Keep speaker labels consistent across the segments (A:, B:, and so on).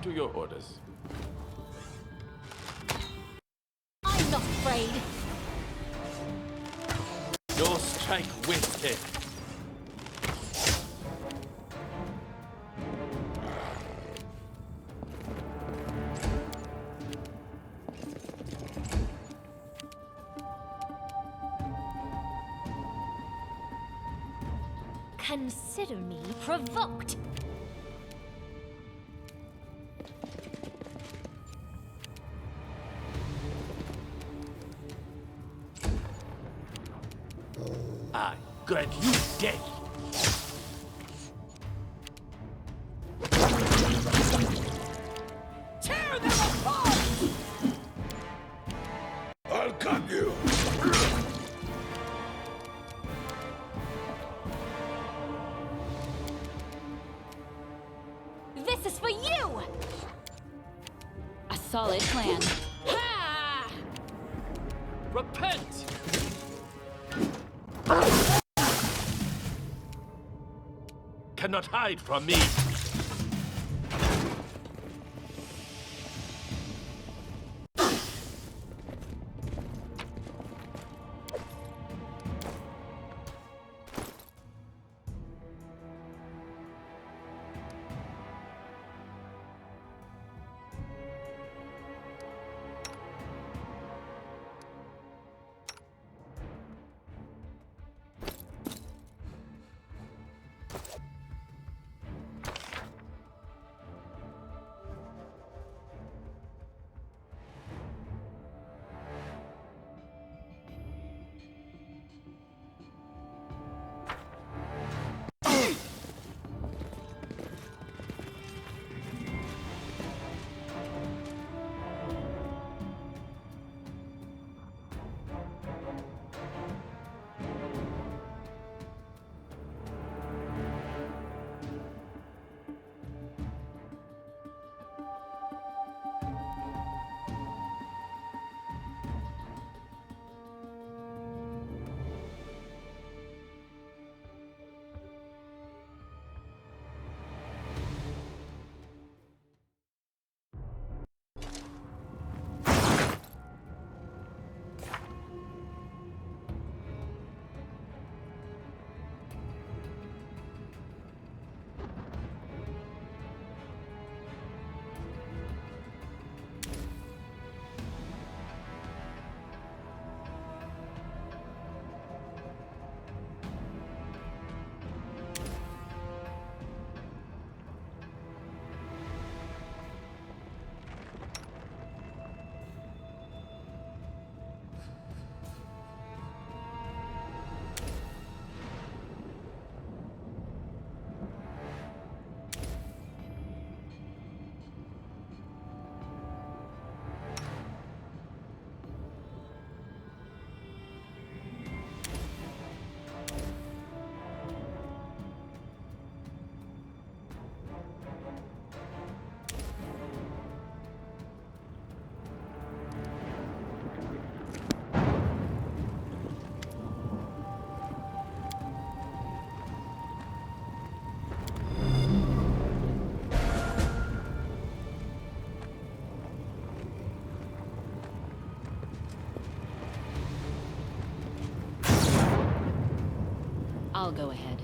A: to your orders.
B: I'm not afraid.
A: Your strike wasted.
B: Consider me provoked.
A: I grant you death.
B: Tear them apart!
A: I'll cut you.
B: This is for you!
C: A solid plan.
B: Ha!
A: Repent. Cannot hide from me.
C: I'll go ahead.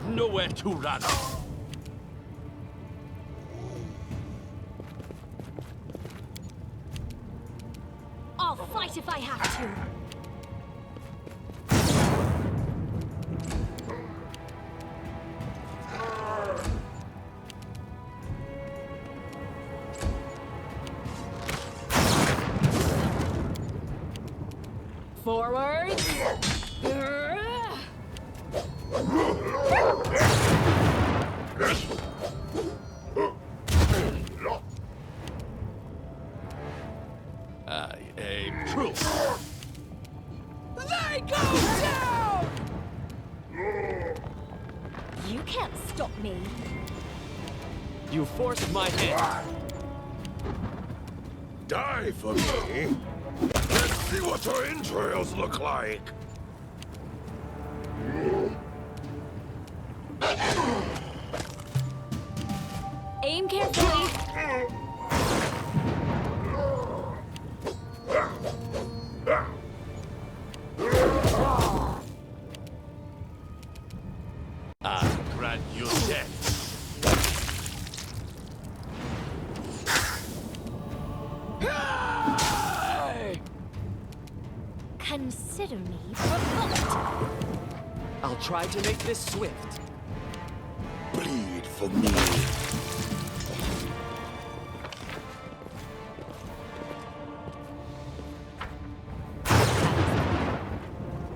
A: Nowhere to run.
B: I'll fight if I have to.
C: Forward.
A: I aim true.
B: They go down! You can't stop me.
D: You forced my hand.
A: Die for me. Let's see what her entrails look like.
B: Aim carefully.
A: I grant you death.
B: Consider me provoked.
D: I'll try to make this swift.
A: Bleed for me.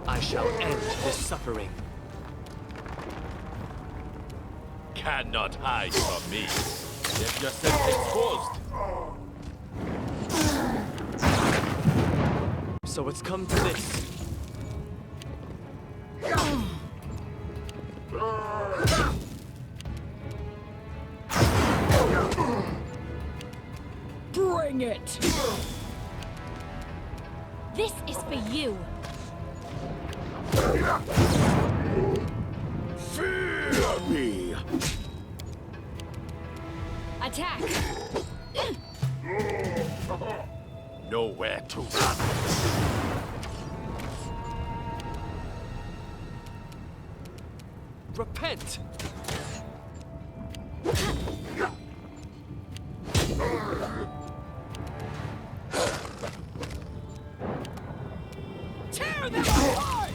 D: I shall end this suffering.
A: Cannot hide from me. Get yourself exposed.
D: So it's come to this.
B: Bring it! This is for you.
A: Fear me.
B: Attack!
A: Nowhere to run.
D: Repent!
B: Tear them apart!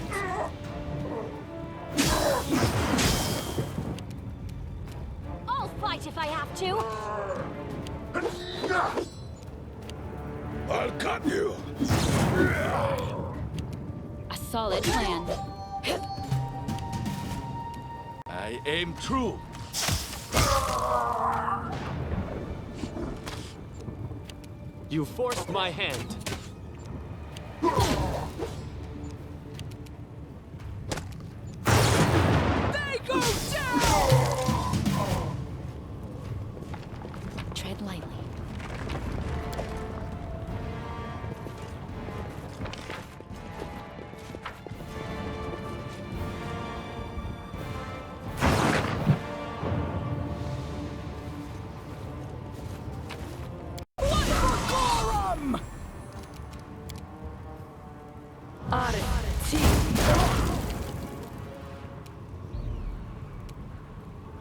B: I'll fight if I have to.
A: I'll cut you.
C: A solid plan.
A: I aim true.
D: You forced my hand.
B: They go down!
C: Tread lightly.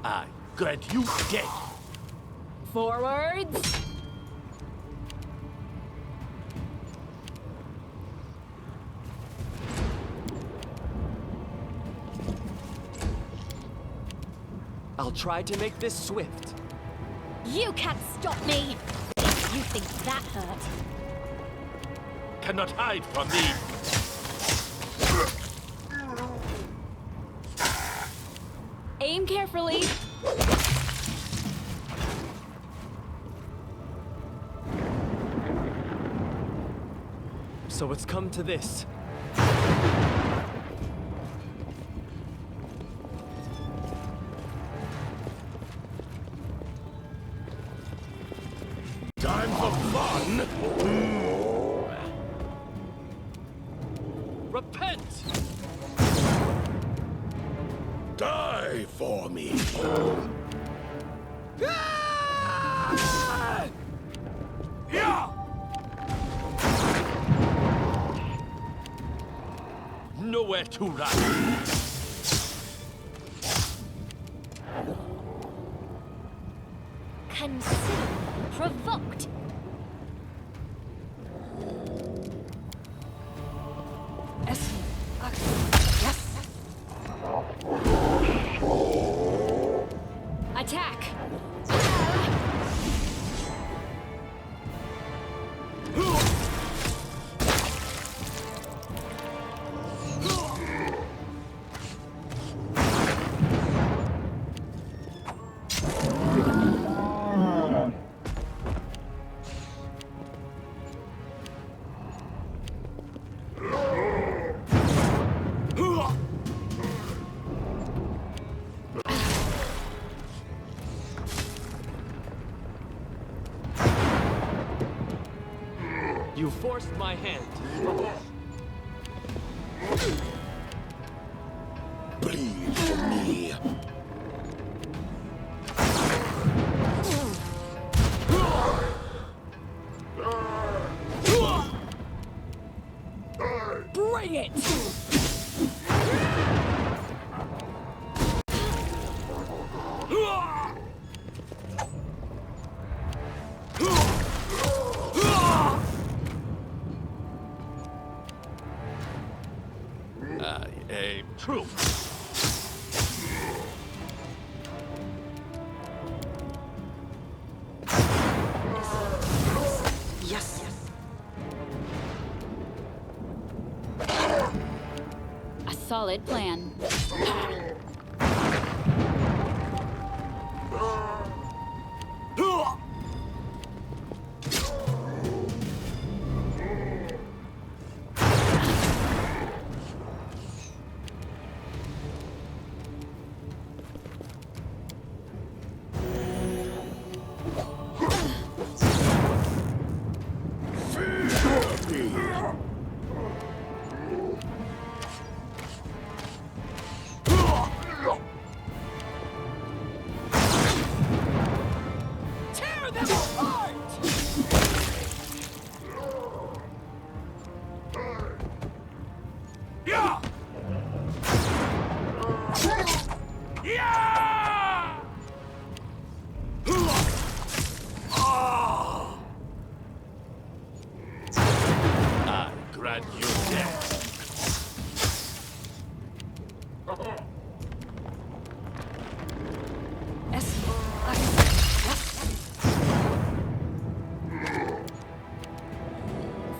A: I grant you death.
B: Forwards!
D: I'll try to make this swift.
B: You can't stop me! You think that hurt?
A: Cannot hide from me.
B: Aim carefully.
D: So it's come to this.
A: Time for fun.
D: Repent!
A: Die for me. Yeah! Nowhere to run.
B: Consider provoked. Yes. Attack.
D: You forced my hand.
A: Bleed for me.
C: Bring it!
A: I aim true.
E: Yes.
C: A solid plan.
D: Tear them apart!
A: Yeah! Yeah! I grant you death.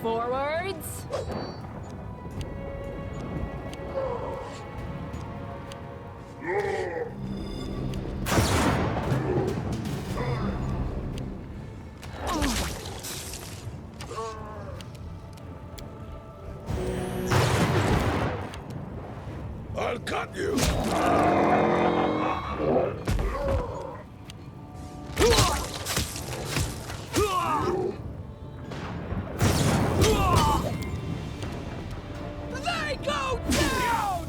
C: Forwards.
A: I'll cut you.
D: They go down!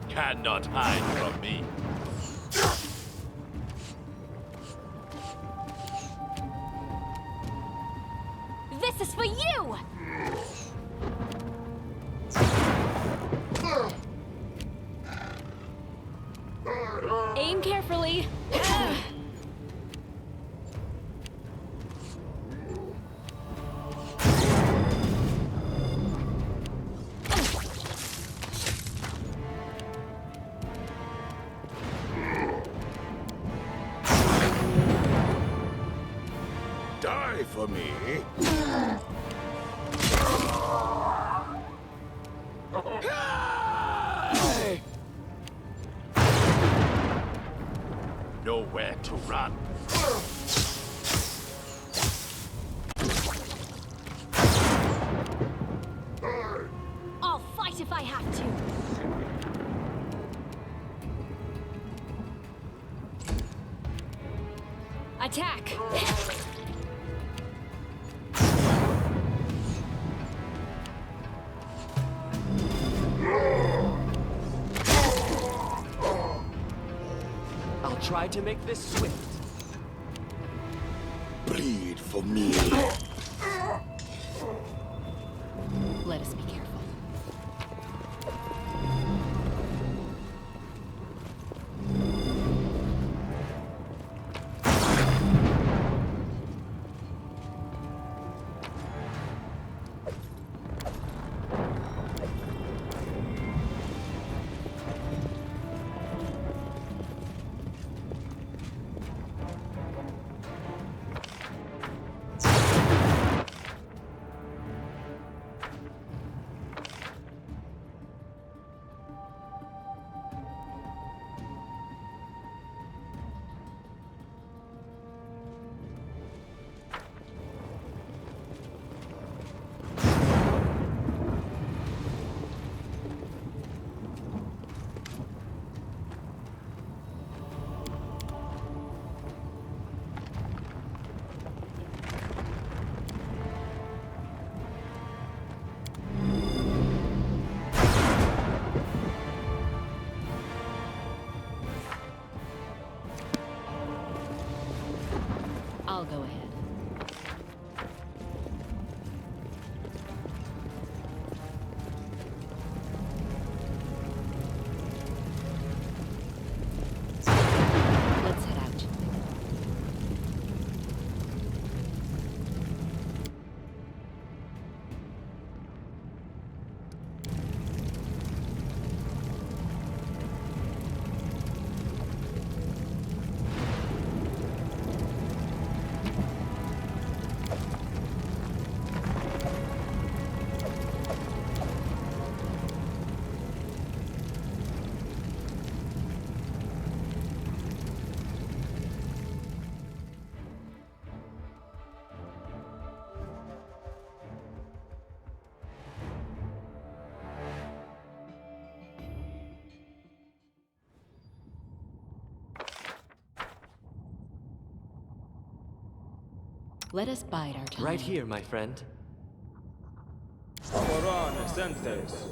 A: Cannot hide from me.
B: This is for you!
C: Aim carefully.
A: Die for me. Nowhere to run.
B: I'll fight if I have to.
C: Attack.
D: I'll try to make this swift.
A: Bleed for me.
C: Let us be careful. Let us bide our time.
D: Right here, my friend.
E: Ahora sentes.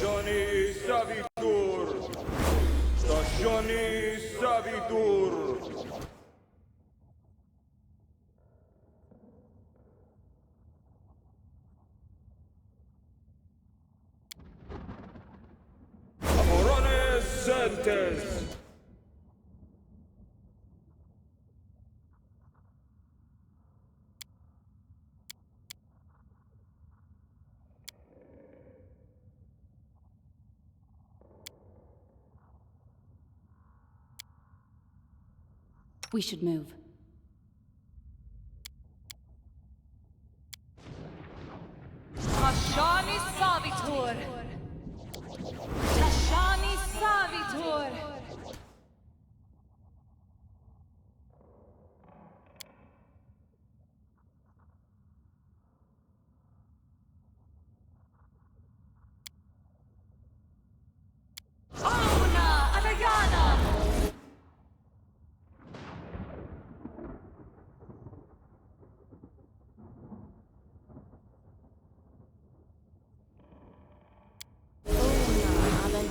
E: Stagioni Savitur. Stagioni Savitur. Amorane Sentes.
C: We should move.
F: Tashani Savitur. Tashani Savitur. Una Adayana.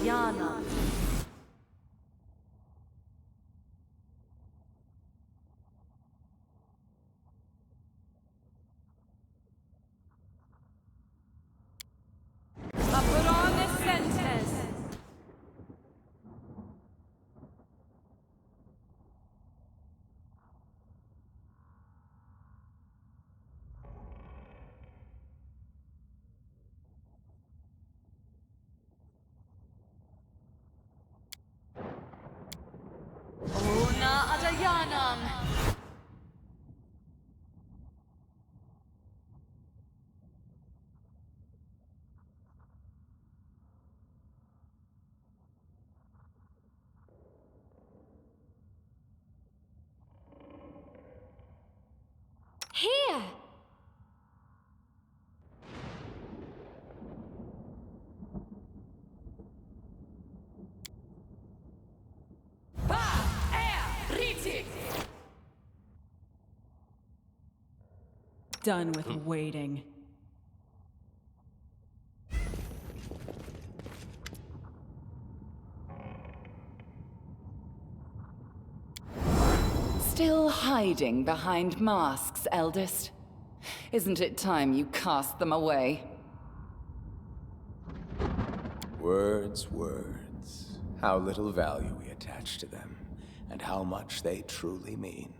F: Yana. Apurone Sentes. Una Adayanam.
B: Here!
F: Done with waiting.
G: Still hiding behind masks, eldest? Isn't it time you cast them away?
H: Words, words. How little value we attach to them, and how much they truly mean.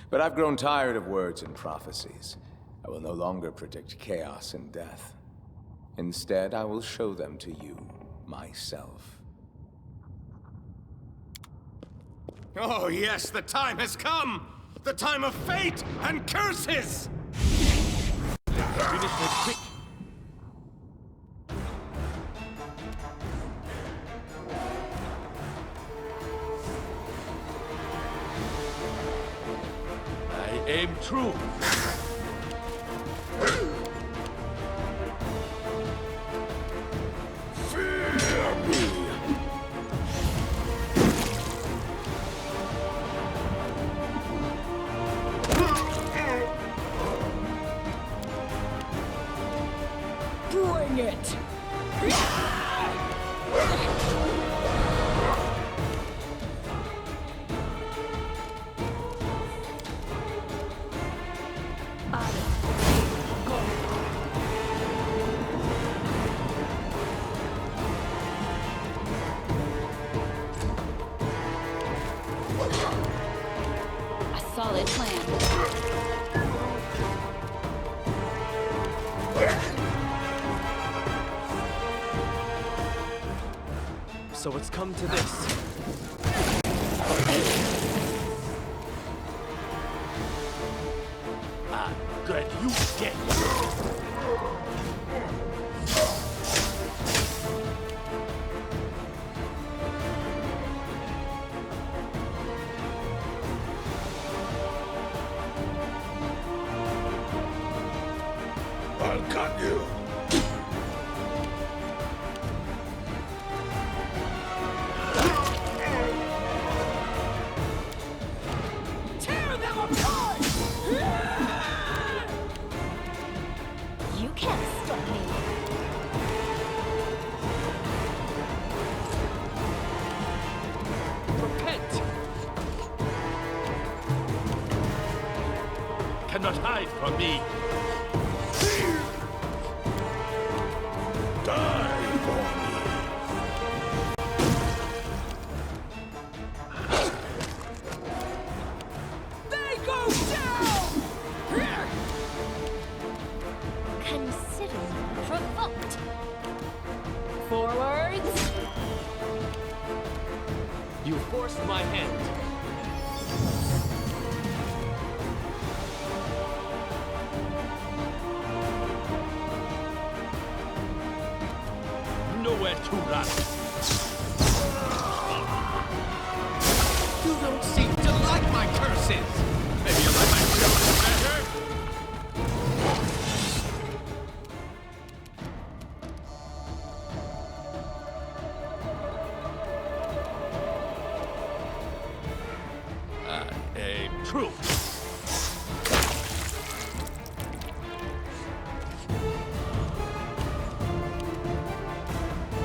H: But I've grown tired of words and prophecies. I will no longer predict chaos and death. Instead, I will show them to you, myself.
A: Oh, yes, the time has come! The time of fate and curses!
D: Finish this quick.
A: I aim true. Fear me!
G: Bring it!
C: A solid plan.
D: So it's come to this.
A: Good, you get. I'll cut you.
B: Tear them apart! You can't stop me.
D: Repent!
A: Cannot hide from me. Die for me.
F: They go down!
B: Consider me provoked.
F: Forwards!
D: You forced my hand.
A: Nowhere to run. You don't seem to like my curses. Maybe you like my jokes better? I aim true.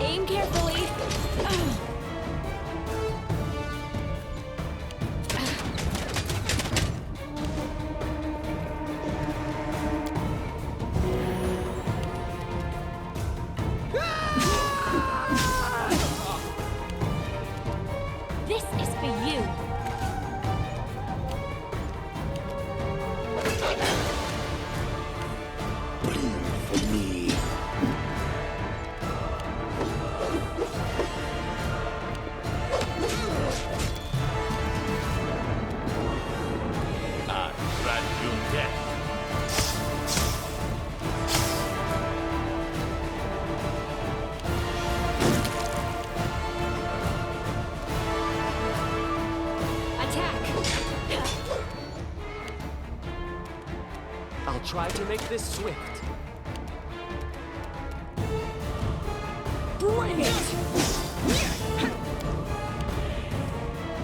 B: Aim carefully. This is for you.
A: Bleed for me. I grant you death.
B: Attack.
D: I'll try to make this swift.
B: Bring it!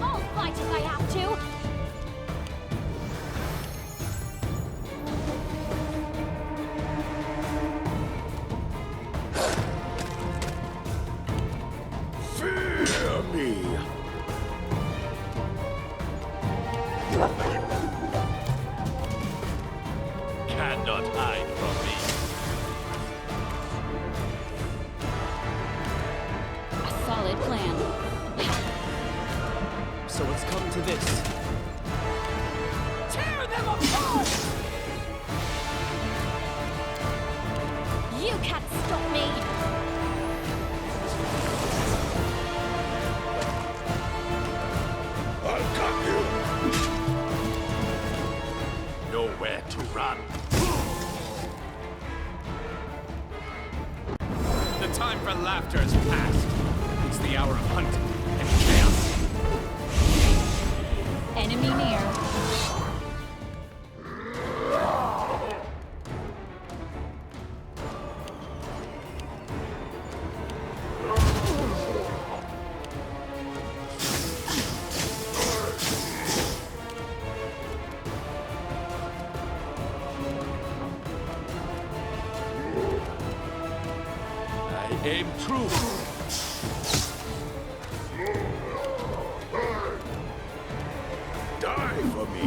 B: I'll fight if I have to.
A: Fear me. Cannot hide from me.
C: A solid plan.
D: So it's come to this.
F: Tear them apart!
B: You can't stop me.
A: I'll cut you. Nowhere to run. The time for laughter has passed. It's the hour of hunt and chaos.
C: Enemy near.
A: I aim true. Die for me.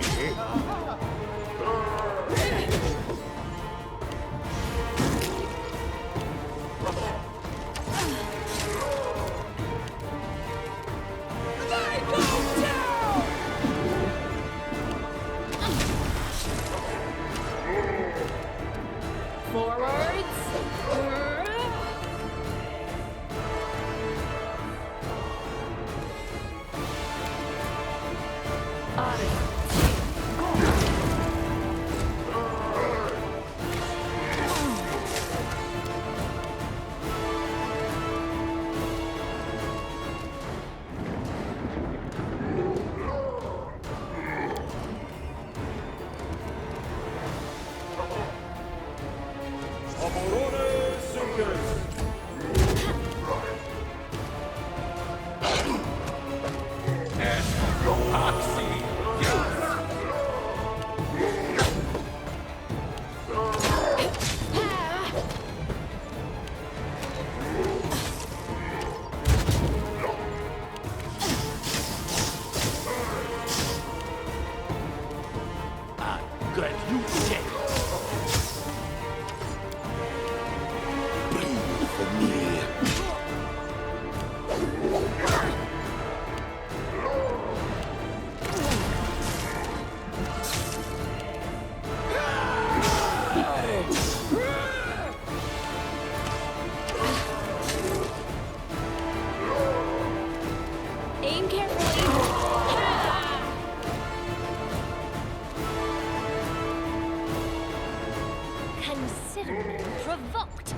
A: Good, you did.
H: Bleed for me.
B: Aim carefully. Consider me provoked.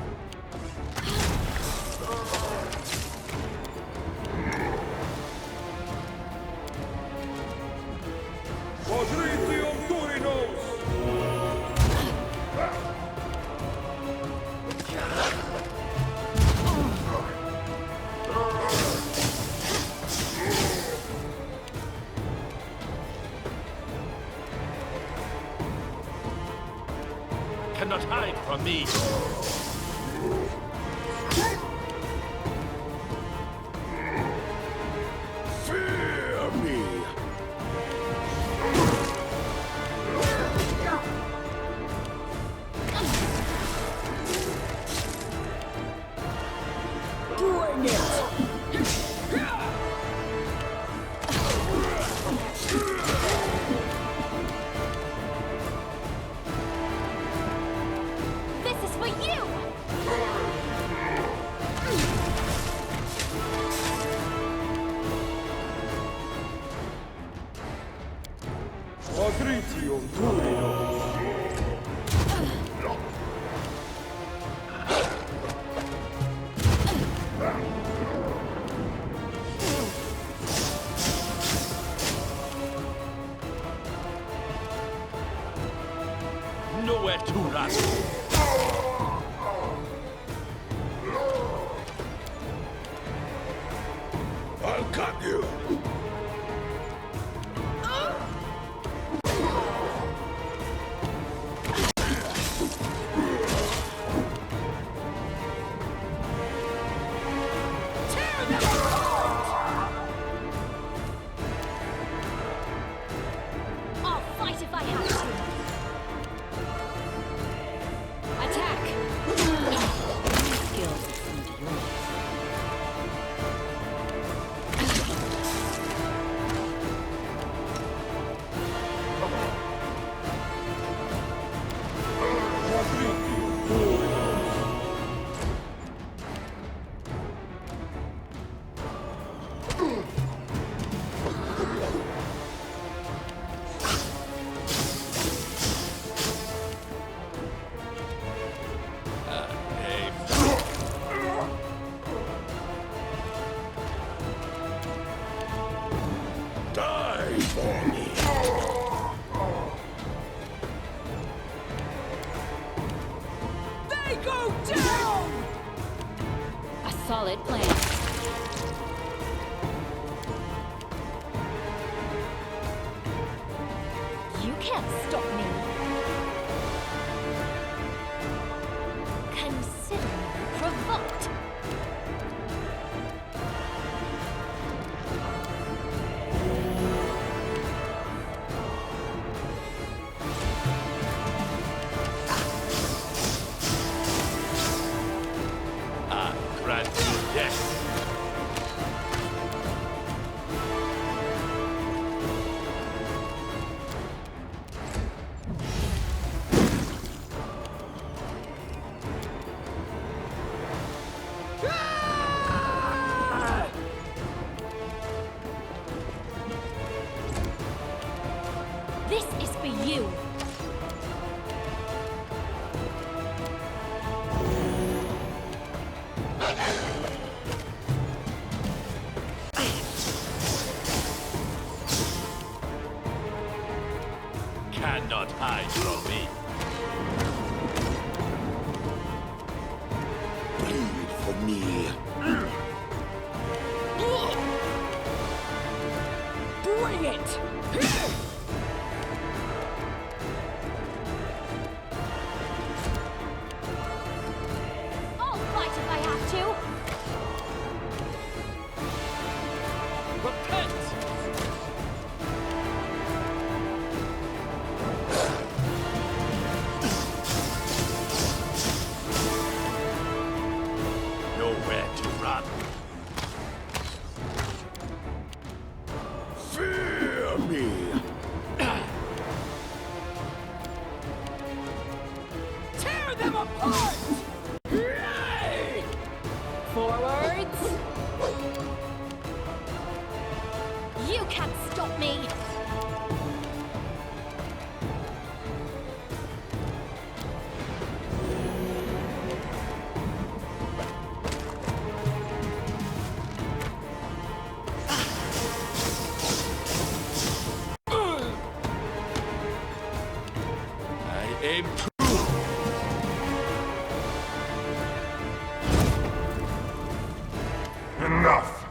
E: Patritium Turinos!
A: Cannot hide from me.
H: Fear me.
F: Bring it!
B: This is for you!
E: Patritium Turinos!
A: Nowhere to run.
H: I'll cut you.
B: I'll fight if I have to. Attack!
C: Skills exceed yours.
E: Patritium Turinos!
H: Die for me.
F: They go down!
C: A solid plan.
B: You can't stop me. Consider me provoked.
A: I grant you death.
B: This is for you.
A: Cannot hide from me.
H: Bleed for me.
F: Bring it!
B: I'll fight if I have to.
A: Repent!
F: them apart!
C: Forwards.
B: You can't stop me!
A: I aim true.
E: Enough!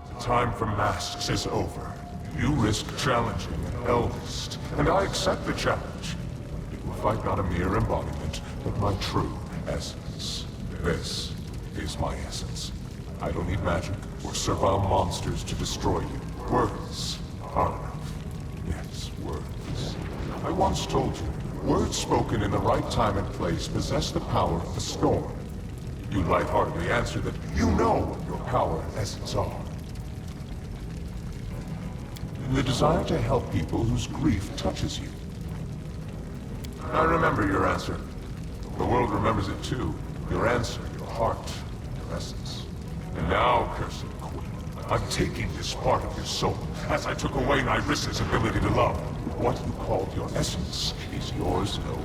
E: The time for masks is over. You risk challenging an eldest, and I accept the challenge. You will fight not a mere embodiment, but my true essence. This is my essence. I don't need magic or servile monsters to destroy you. Words are enough. Yes, words. I once told you, words spoken in the right time and place possess the power of a storm. You lightheartedly answer that you know what your power and essence are. The desire to help people whose grief touches you. I remember your answer. The world remembers it too. Your answer, your heart, your essence. And now, cursed queen, I'm taking this part of your soul, as I took away Nairisa's ability to love. What you called your essence is yours no more.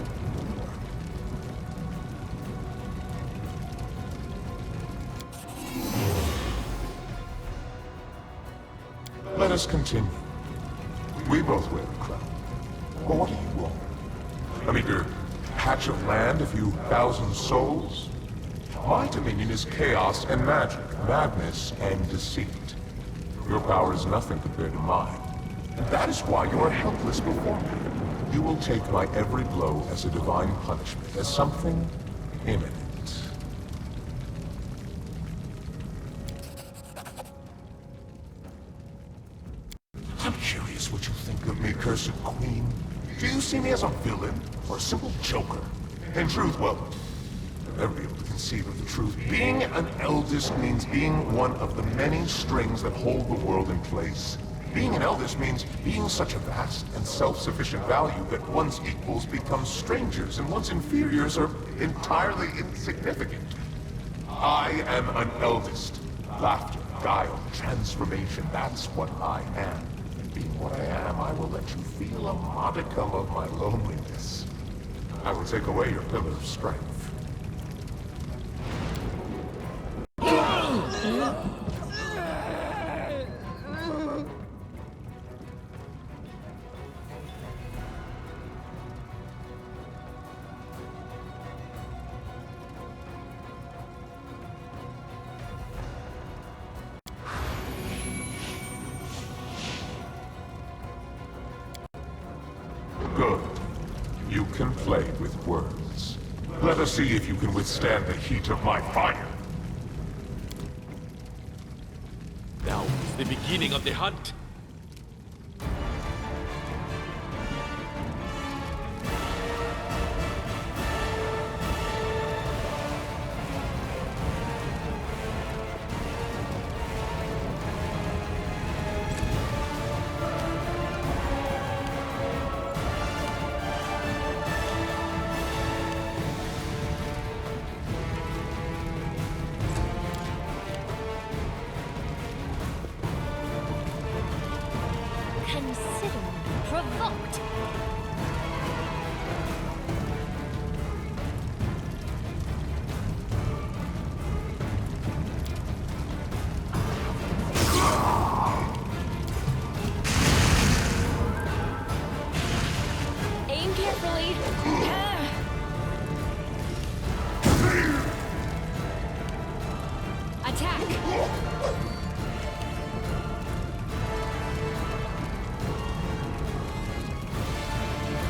E: Let us continue. We both wear a crown. But what do you want? A meager patch of land, a few thousand souls? My dominion is chaos and magic, madness and deceit. Your power is nothing compared to mine. And that is why you are helpless before me. You will take my every blow as a divine punishment, as something imminent. I'm curious what you think of me, cursed queen. Do you see me as a villain or a simple joker? In truth, well, I've never been able to conceive of the truth. Being an eldest means being one of the many strings that hold the world in place. Being an eldest means being such a vast and self-sufficient value that one's equals become strangers and one's inferiors are entirely insignificant. I am an eldest. Laughter, guile, transformation, that's what I am. And being what I am, I will let you feel a modicum of my loneliness. I will take away your pillar of strength. Good. You can play with words. Let us see if you can withstand the heat of my fire.
A: Now is the beginning of the hunt.
B: Consider me provoked. Aim carefully. Attack.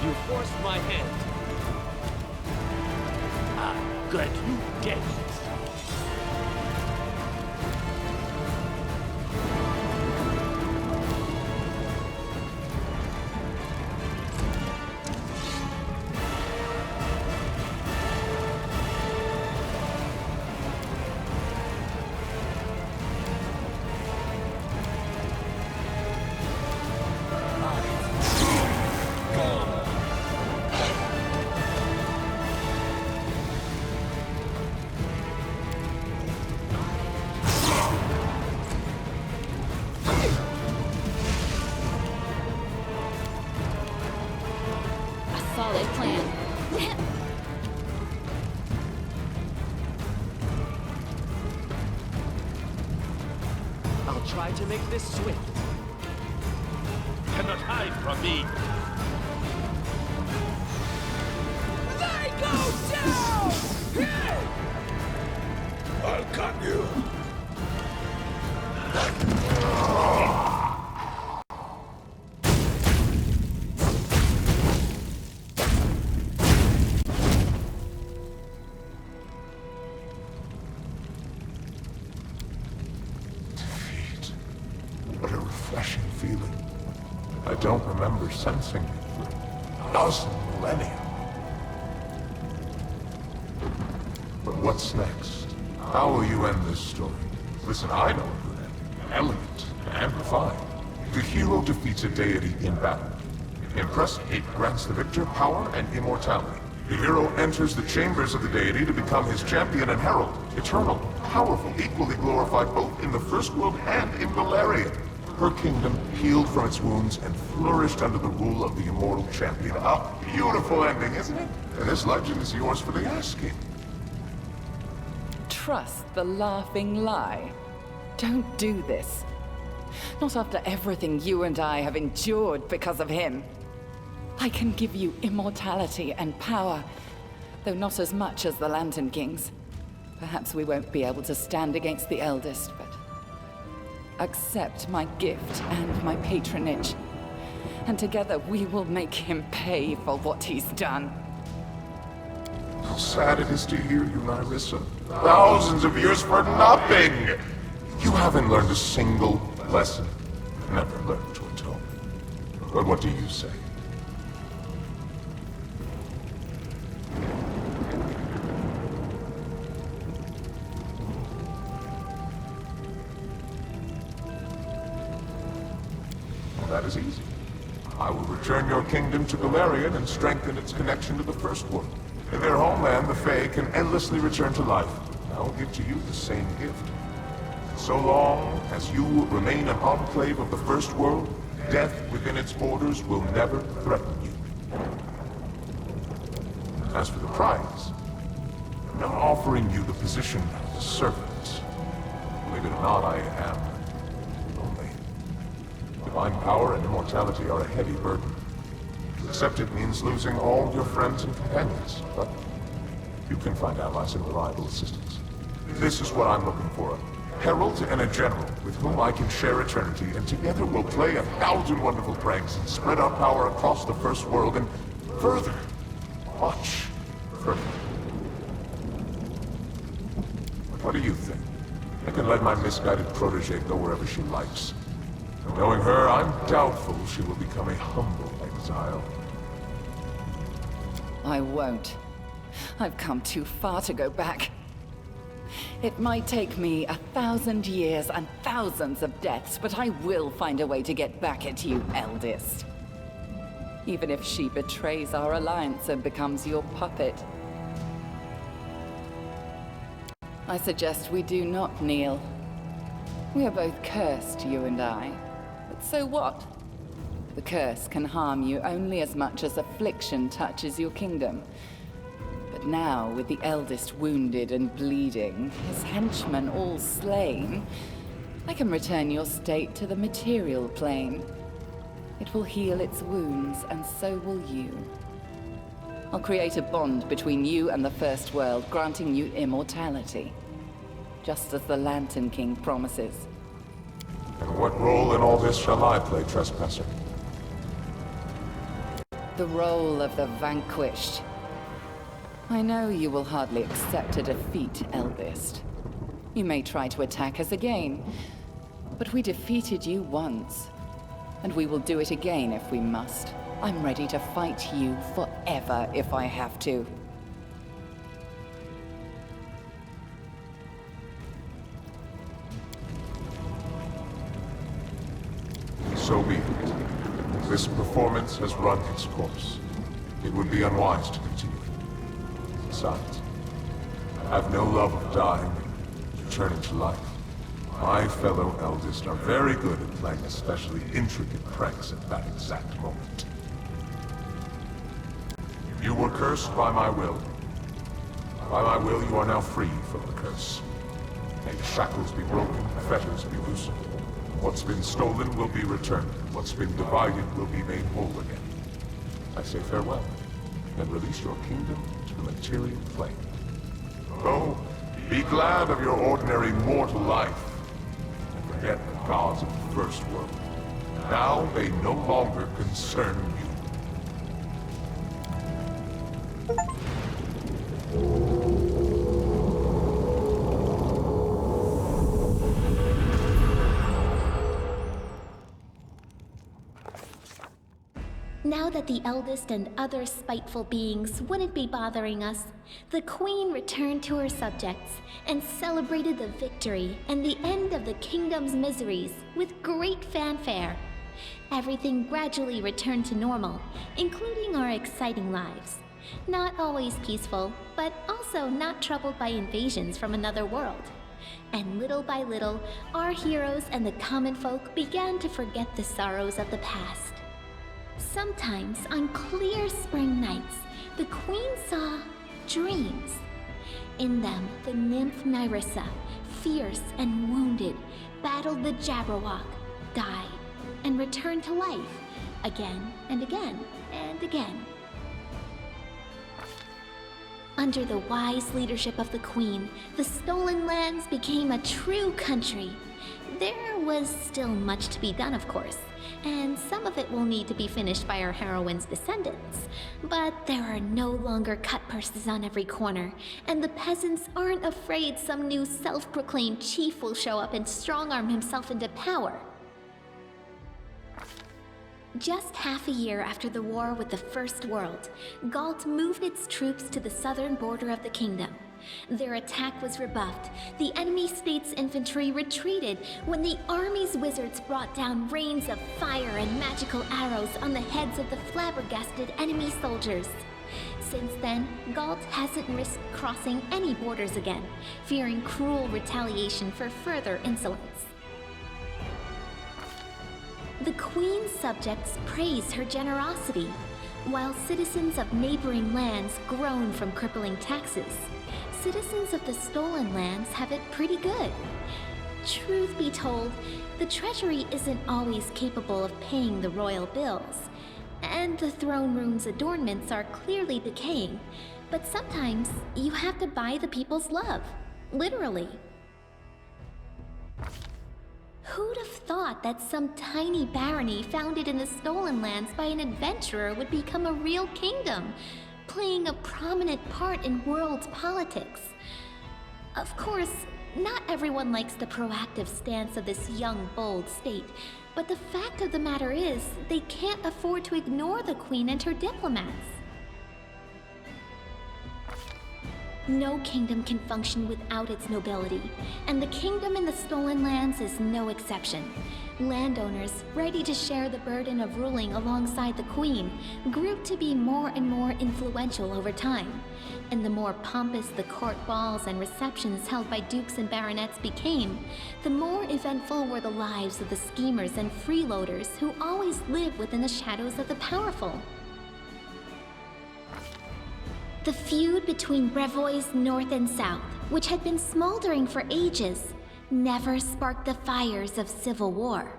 D: You forced my hand.
A: I'm glad you did.
D: try to make this swift.
A: Cannot hide from me.
F: They go down! Here!
E: I'll cut you. Defeat. What a refreshing feeling. I don't remember sensing it for a dozen millennia. But what's next? How will you end this story? Listen, I know a good ending. Elegant and refined. The hero defeats a deity in battle. Impressed, it grants the victor power and immortality. The hero enters the chambers of the deity to become his champion and herald. Eternal, powerful, equally glorified both in the first world and in Valerian. Her kingdom healed from its wounds and flourished under the rule of the immortal champion. A beautiful ending, isn't it? And this legend is yours for the asking.
G: Trust the laughing lie. Don't do this. Not after everything you and I have endured because of him. I can give you immortality and power, though not as much as the Lantern Kings. Perhaps we won't be able to stand against the eldest, but accept my gift and my patronage, and together we will make him pay for what he's done.
E: How sad it is to hear you, Nairissa. Thousands of years for nothing! You haven't learned a single lesson. Never learned to atone. But what do you say? Well, that is easy. I will return your kingdom to Galarian and strengthen its connection to the First World. In their homeland, the Fae can endlessly return to life. I will give to you the same gift. So long as you remain an enclave of the First World, death within its borders will never threaten you. As for the prize, I'm not offering you the position of a servant. Believe it or not, I am lonely. Divine power and immortality are a heavy burden. To accept it means losing all your friends and companions, but you can find allies and reliable assistance. This is what I'm looking for. A herald and a general with whom I can share eternity, and together we'll play 1,000 wonderful pranks and spread our power across the First World and further, much further. What do you think? I can let my misguided protege go wherever she likes. Knowing her, I'm doubtful she will become a humble exile.
G: I won't. I've come too far to go back. It might take me 1,000 years and thousands of deaths, but I will find a way to get back at you, eldest. Even if she betrays our alliance and becomes your puppet. I suggest we do not kneel. We are both cursed, you and I. But so what? The curse can harm you only as much as affliction touches your kingdom. But now, with the eldest wounded and bleeding, his henchmen all slain, I can return your state to the material plane. It will heal its wounds, and so will you. I'll create a bond between you and the First World, granting you immortality. Just as the Lantern King promises.
E: And what role in all this shall I play, trespasser?
G: The role of the vanquished. I know you will hardly accept a defeat, eldest. You may try to attack us again, but we defeated you once. And we will do it again if we must. I'm ready to fight you forever if I have to.
E: So be it. This performance has run its course. It would be unwise to continue it. Besides, I have no love of dying and returning to life. My fellow eldest are very good at playing especially intricate pranks at that exact moment. You were cursed by my will. By my will, you are now free from the curse. May the shackles be broken, the fetters be loosened. What's been stolen will be returned. What's been divided will be made whole again. I say farewell, and release your kingdom to the material plane. Go, be glad of your ordinary mortal life, and forget the gods of the first world. Now they no longer concern you.
B: Now that the eldest and other spiteful beings wouldn't be bothering us, the queen returned to her subjects and celebrated the victory and the end of the kingdom's miseries with great fanfare. Everything gradually returned to normal, including our exciting lives. Not always peaceful, but also not troubled by invasions from another world. And little by little, our heroes and the common folk began to forget the sorrows of the past. Sometimes, on clear spring nights, the queen saw dreams. In them, the nymph Nairissa, fierce and wounded, battled the Jabberwock, died, and returned to life, again and again and again. Under the wise leadership of the queen, the stolen lands became a true country. There was still much to be done, of course, and some of it will need to be finished by our heroine's descendants. But there are no longer cut purses on every corner, and the peasants aren't afraid some new self-proclaimed chief will show up and strong-arm himself into power. Just half a year after the war with the First World, Galt moved its troops to the southern border of the kingdom. Their attack was rebuffed. The enemy state's infantry retreated when the army's wizards brought down rains of fire and magical arrows on the heads of the flabbergasted enemy soldiers. Since then, Galt hasn't risked crossing any borders again, fearing cruel retaliation for further insolence. The queen's subjects praise her generosity, while citizens of neighboring lands groan from crippling taxes. Citizens of the stolen lands have it pretty good. Truth be told, the treasury isn't always capable of paying the royal bills, and the throne room's adornments are clearly decaying, but sometimes you have to buy the people's love, literally. Who'd have thought that some tiny barony founded in the stolen lands by an adventurer would become a real kingdom, playing a prominent part in world politics? Of course, not everyone likes the proactive stance of this young, bold state, but the fact of the matter is, they can't afford to ignore the queen and her diplomats. No kingdom can function without its nobility, and the kingdom in the stolen lands is no exception. Landowners, ready to share the burden of ruling alongside the queen, grew to be more and more influential over time. And the more pompous the court balls and receptions held by dukes and baronets became, the more eventful were the lives of the schemers and freeloaders who always live within the shadows of the powerful. The feud between Brevois North and South, which had been smoldering for ages, never sparked the fires of civil war.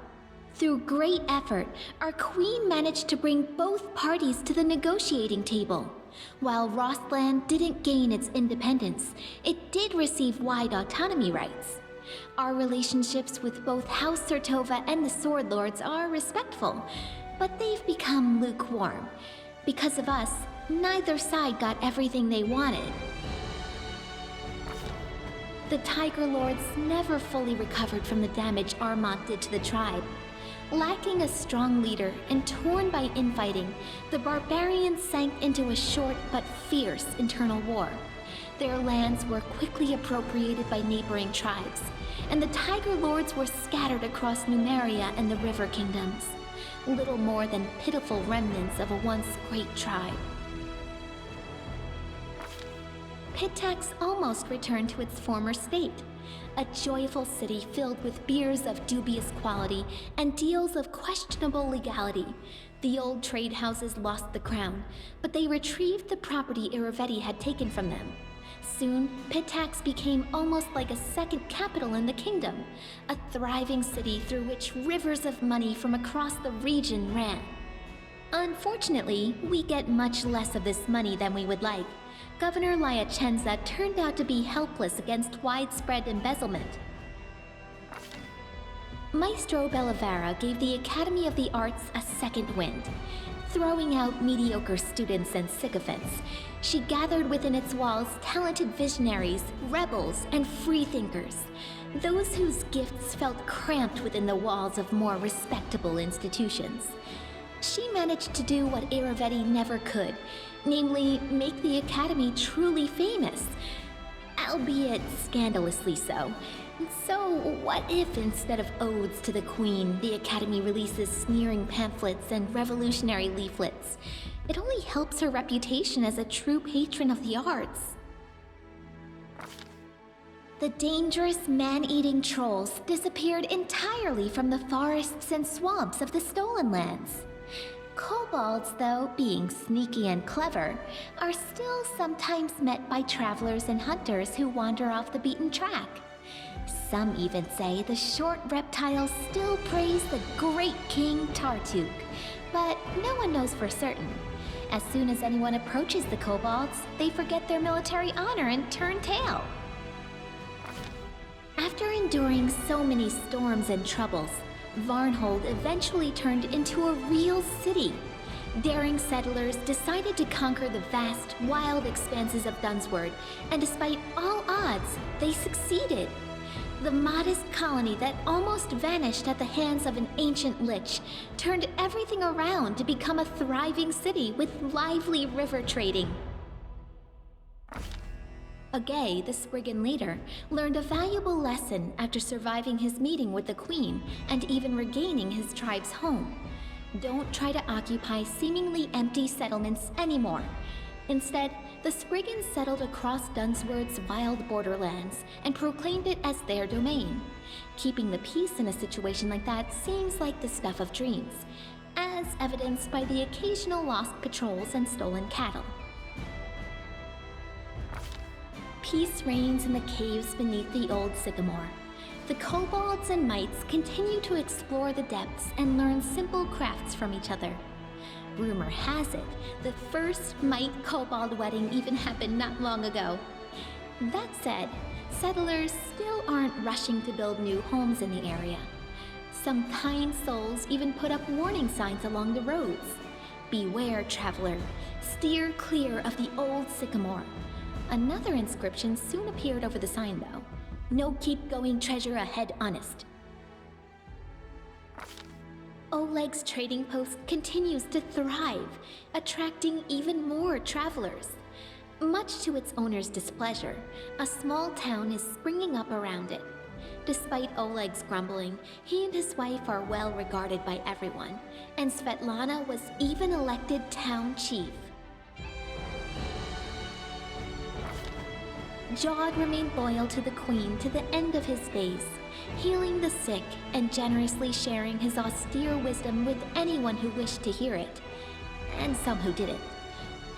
B: Through great effort, our queen managed to bring both parties to the negotiating table. While Rostland didn't gain its independence, it did receive wide autonomy rights. Our relationships with both House Sertova and the Sword Lords are respectful, but they've become lukewarm. Because of us, neither side got everything they wanted. The Tiger Lords never fully recovered from the damage Armagh did to the tribe. Lacking a strong leader and torn by infighting, the barbarians sank into a short but fierce internal war. Their lands were quickly appropriated by neighboring tribes, and the Tiger Lords were scattered across Numeria and the River Kingdoms, little more than pitiful remnants of a once great tribe. Pitax almost returned to its former state, a joyful city filled with beers of dubious quality and deals of questionable legality. The old trade houses lost the crown, but they retrieved the property Iravetti had taken from them. Soon, Pitax became almost like a second capital in the kingdom, a thriving city through which rivers of money from across the region ran. Unfortunately, we get much less of this money than we would like. Governor Liachenza turned out to be helpless against widespread embezzlement. Maestro Bellavera gave the Academy of the Arts a second wind. Throwing out mediocre students and sycophants, she gathered within its walls talented visionaries, rebels, and freethinkers, those whose gifts felt cramped within the walls of more respectable institutions. She managed to do what Iravetti never could, namely, make the Academy truly famous, albeit scandalously so. So, what if instead of odes to the Queen, the Academy releases sneering pamphlets and revolutionary leaflets? It only helps her reputation as a true patron of the arts. The dangerous man-eating trolls disappeared entirely from the forests and swamps of the Stolen Lands. Kobolds, though, being sneaky and clever, are still sometimes met by travelers and hunters who wander off the beaten track. Some even say the short reptiles still praise the great King Tartuk, but no one knows for certain. As soon as anyone approaches the kobolds, they forget their military honor and turn tail. After enduring so many storms and troubles, Varnhold eventually turned into a real city. Daring settlers decided to conquer the vast, wild expanses of Dunsword, and despite all odds, they succeeded. The modest colony that almost vanished at the hands of an ancient lich turned everything around to become a thriving city with lively river trading. Agay, the Spriggan leader, learned a valuable lesson after surviving his meeting with the Queen and even regaining his tribe's home. Don't try to occupy seemingly empty settlements anymore. Instead, the Spriggans settled across Dunsword's wild borderlands and proclaimed it as their domain. Keeping the peace in a situation like that seems like the stuff of dreams, as evidenced by the occasional lost patrols and stolen cattle. Peace reigns in the caves beneath the old sycamore. The kobolds and mites continue to explore the depths and learn simple crafts from each other. Rumor has it, the first mite kobold wedding even happened not long ago. That said, settlers still aren't rushing to build new homes in the area. Some kind souls even put up warning signs along the roads. Beware, traveler. Steer clear of the old sycamore. Another inscription soon appeared over the sign, though. No keep going treasure ahead honest. Oleg's trading post continues to thrive, attracting even more travelers. Much to its owner's displeasure, a small town is springing up around it. Despite Oleg's grumbling, he and his wife are well regarded by everyone, and Svetlana was even elected town chief. Jod remained loyal to the Queen to the end of his days, healing the sick and generously sharing his austere wisdom with anyone who wished to hear it, and some who didn't.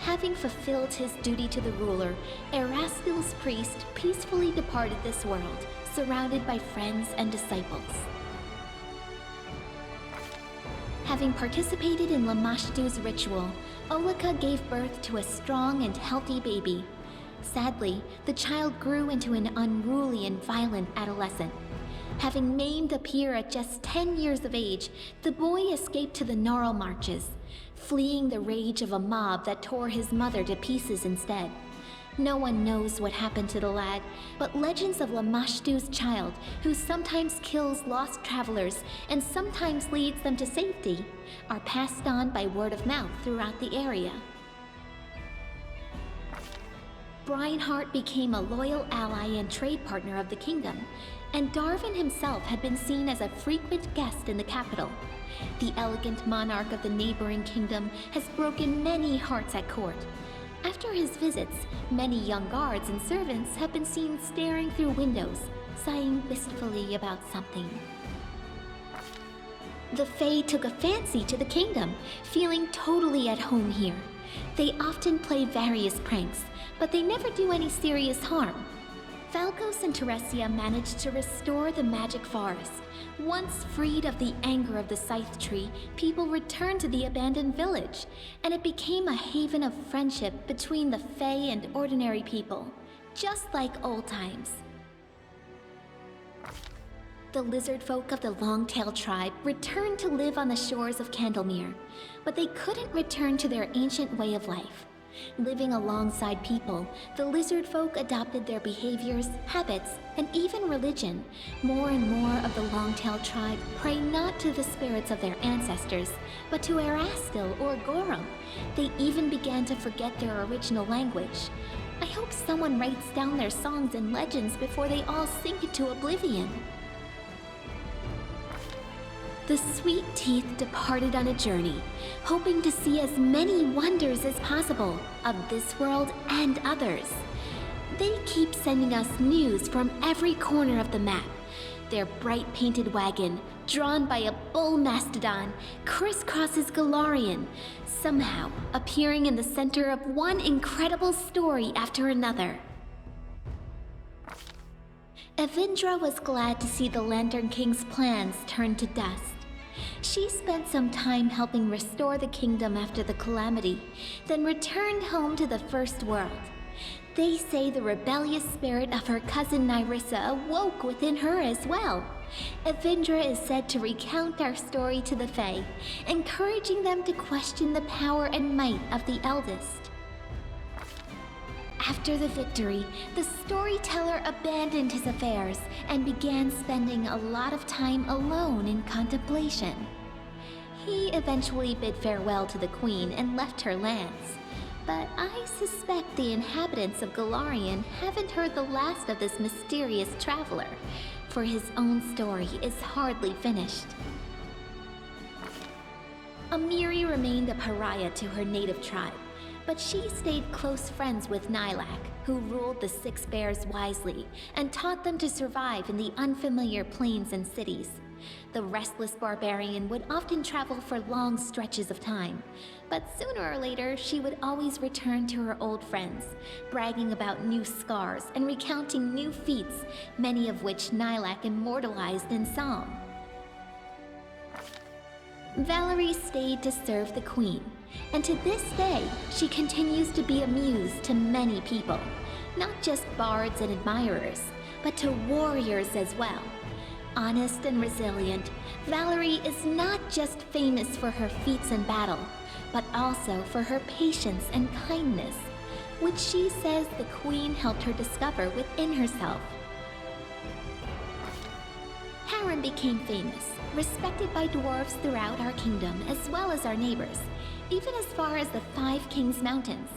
B: Having fulfilled his duty to the ruler, Erastil's priest peacefully departed this world, surrounded by friends and disciples. Having participated in Lamashtu's ritual, Olika gave birth to a strong and healthy baby. Sadly, the child grew into an unruly and violent adolescent. Having maimed a peer at just 10 years of age, the boy escaped to the Gnarl Marches, fleeing the rage of a mob that tore his mother to pieces instead. No one knows what happened to the lad, but legends of Lamashtu's child, who sometimes kills lost travelers and sometimes leads them to safety, are passed on by word of mouth throughout the area. Breinhardt became a loyal ally and trade partner of the kingdom, and Darwin himself had been seen as a frequent guest in the capital. The elegant monarch of the neighboring kingdom has broken many hearts at court. After his visits, many young guards and servants have been seen staring through windows, sighing wistfully about something. The Fae took a fancy to the kingdom, feeling totally at home here. They often play various pranks, but they never do any serious harm. Falcos and Teresia managed to restore the magic forest. Once freed of the anger of the scythe tree, people returned to the abandoned village, and it became a haven of friendship between the Fae and ordinary people, just like old times. The lizard folk of the Longtail tribe returned to live on the shores of Candlemere, but they couldn't return to their ancient way of life. Living alongside people, the lizard folk adopted their behaviors, habits, and even religion. More and more of the Longtail tribe pray not to the spirits of their ancestors, but to Erastil or Gorum. They even began to forget their original language. I hope someone writes down their songs and legends before they all sink into oblivion. The sweet teeth departed on a journey, hoping to see as many wonders as possible of this world and others. They keep sending us news from every corner of the map. Their bright painted wagon, drawn by a bull mastodon, crisscrosses Galarian, somehow appearing in the center of one incredible story after another. Evindra was glad to see the Lantern King's plans turn to dust. She spent some time helping restore the kingdom after the calamity, then returned home to the First World. They say the rebellious spirit of her cousin Nairissa awoke within her as well. Evindra is said to recount our story to the Fae, encouraging them to question the power and might of the eldest. After the victory, the storyteller abandoned his affairs and began spending a lot of time alone in contemplation. He eventually bid farewell to the queen and left her lands. But I suspect the inhabitants of Galarian haven't heard the last of this mysterious traveler, for his own story is hardly finished. Amiri remained a pariah to her native tribe, but she stayed close friends with Nylak, who ruled the Six Bears wisely and taught them to survive in the unfamiliar plains and cities. The restless barbarian would often travel for long stretches of time, but sooner or later she would always return to her old friends, bragging about new scars and recounting new feats, many of which Nylak immortalized in song. Valerie stayed to serve the queen, and to this day, she continues to be a muse to many people, not just bards and admirers, but to warriors as well. Honest and resilient, Valerie is not just famous for her feats in battle, but also for her patience and kindness, which she says the queen helped her discover within herself. Harren became famous, respected by dwarves throughout our kingdom as well as our neighbors, even as far as the Five Kings Mountains.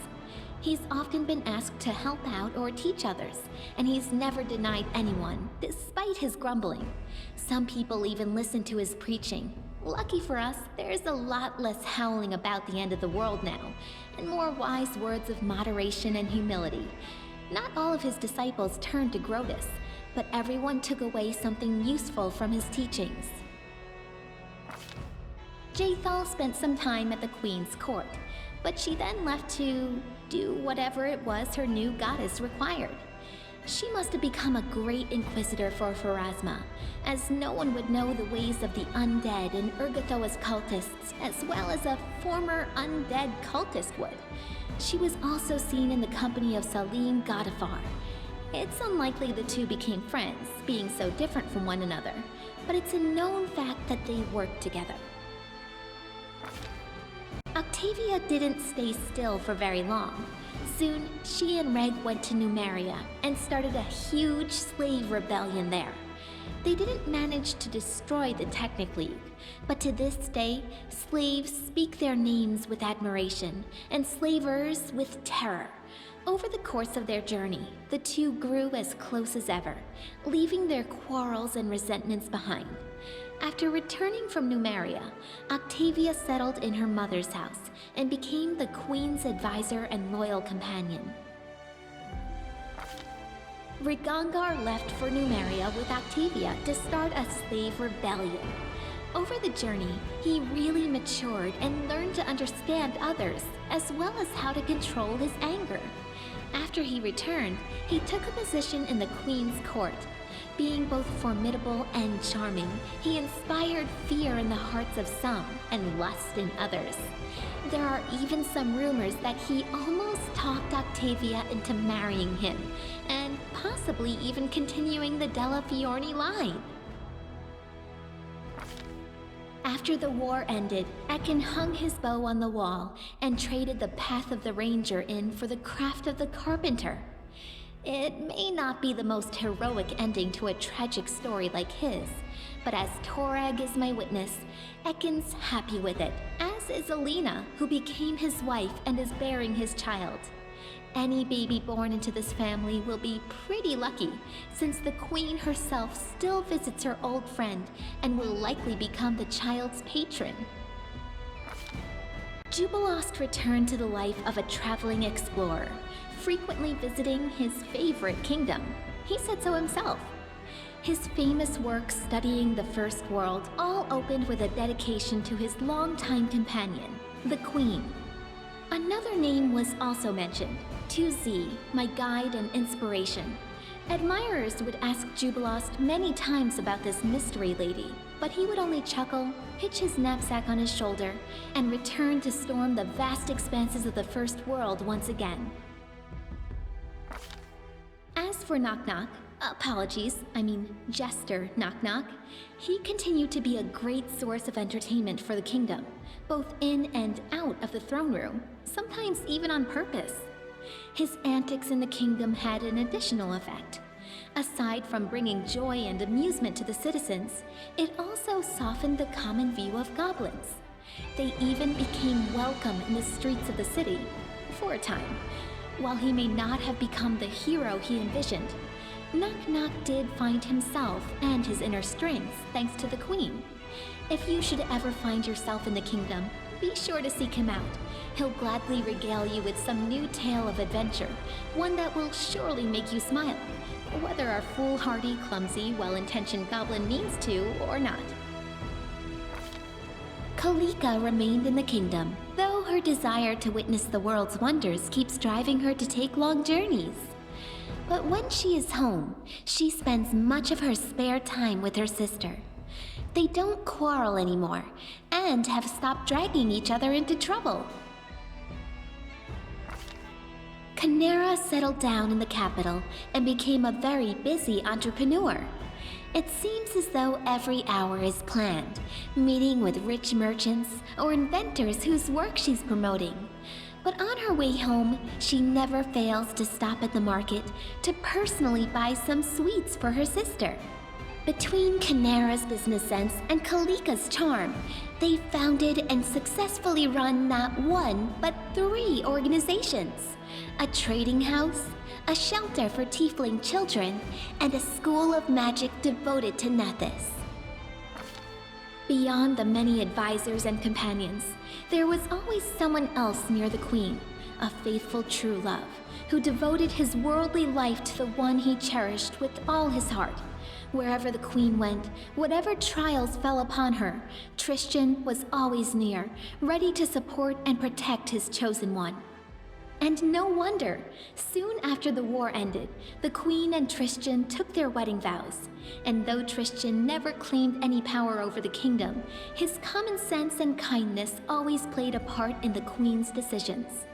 B: He's often been asked to help out or teach others, and he's never denied anyone, despite his grumbling. Some people even listen to his preaching. Lucky for us, there's a lot less howling about the end of the world now, and more wise words of moderation and humility. Not all of his disciples turned to Grotus, but everyone took away something useful from his teachings. Jaethal spent some time at the Queen's court, but she then left to do whatever it was her new goddess required. She must have become a great inquisitor for Pharasma, as no one would know the ways of the undead and Urgathoa's cultists, as well as a former undead cultist would. She was also seen in the company of Salim Godafar. It's unlikely the two became friends, being so different from one another, but it's a known fact that they worked together. Octavia didn't stay still for very long. Soon, she and Reg went to Numeria and started a huge slave rebellion there. They didn't manage to destroy the Technic League, but to this day, slaves speak their names with admiration and slavers with terror. Over the course of their journey, the two grew as close as ever, leaving their quarrels and resentments behind. After returning from Numeria, Octavia settled in her mother's house and became the Queen's advisor and loyal companion. Rigongar left for Numeria with Octavia to start a slave rebellion. Over the journey, he really matured and learned to understand others, as well as how to control his anger. After he returned, he took a position in the Queen's court. Being both formidable and charming, he inspired fear in the hearts of some and lust in others. There are even some rumors that he almost talked Octavia into marrying him, and possibly even continuing the Della Fiorni line. After the war ended, Ekin hung his bow on the wall and traded the path of the ranger in for the craft of the carpenter. It may not be the most heroic ending to a tragic story like his, but as Torag is my witness, Ekin's happy with it, as is Alina, who became his wife and is bearing his child. Any baby born into this family will be pretty lucky, since the Queen herself still visits her old friend and will likely become the child's patron. Jubilost returned to the life of a traveling explorer, frequently visiting his favorite kingdom. He said so himself. His famous work studying the First World all opened with a dedication to his longtime companion, the Queen. Another name was also mentioned, Tuzi, my guide and inspiration. Admirers would ask Jubilost many times about this mystery lady, but he would only chuckle, hitch his knapsack on his shoulder, and return to storm the vast expanses of the First World once again. As for Knock Knock, Jester Knock Knock, he continued to be a great source of entertainment for the kingdom, both in and out of the throne room, sometimes even on purpose. His antics in the kingdom had an additional effect. Aside from bringing joy and amusement to the citizens, it also softened the common view of goblins. They even became welcome in the streets of the city, for a time. While he may not have become the hero he envisioned, Knock Knock did find himself and his inner strength thanks to the Queen. If you should ever find yourself in the kingdom, be sure to seek him out. He'll gladly regale you with some new tale of adventure, one that will surely make you smile, whether our foolhardy, clumsy, well-intentioned goblin means to or not. Kalika remained in the kingdom, though her desire to witness the world's wonders keeps driving her to take long journeys. But when she is home, she spends much of her spare time with her sister. They don't quarrel anymore, and have stopped dragging each other into trouble. Canera settled down in the capital and became a very busy entrepreneur. It seems as though every hour is planned, meeting with rich merchants or inventors whose work she's promoting. But on her way home, she never fails to stop at the market to personally buy some sweets for her sister. Between Canera's business sense and Kalika's charm, they founded and successfully run not one, but 3 organizations: a trading house, a shelter for tiefling children, and a school of magic devoted to Nethys. Beyond the many advisors and companions, there was always someone else near the Queen, a faithful true love, who devoted his worldly life to the one he cherished with all his heart. Wherever the Queen went, whatever trials fell upon her, Tristan was always near, ready to support and protect his chosen one. And no wonder, soon after the war ended, the Queen and Tristan took their wedding vows. And though Tristan never claimed any power over the kingdom, his common sense and kindness always played a part in the Queen's decisions.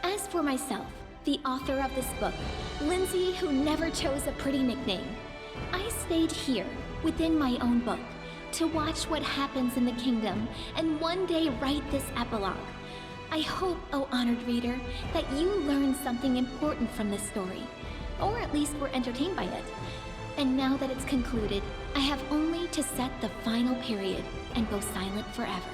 B: As for myself, the author of this book, Lindsay, who never chose a pretty nickname, I stayed here, within my own book, to watch what happens in the kingdom and one day write this epilogue. I hope, O honored reader, that you learned something important from this story, or at least were entertained by it. And now that it's concluded, I have only to set the final period and go silent forever.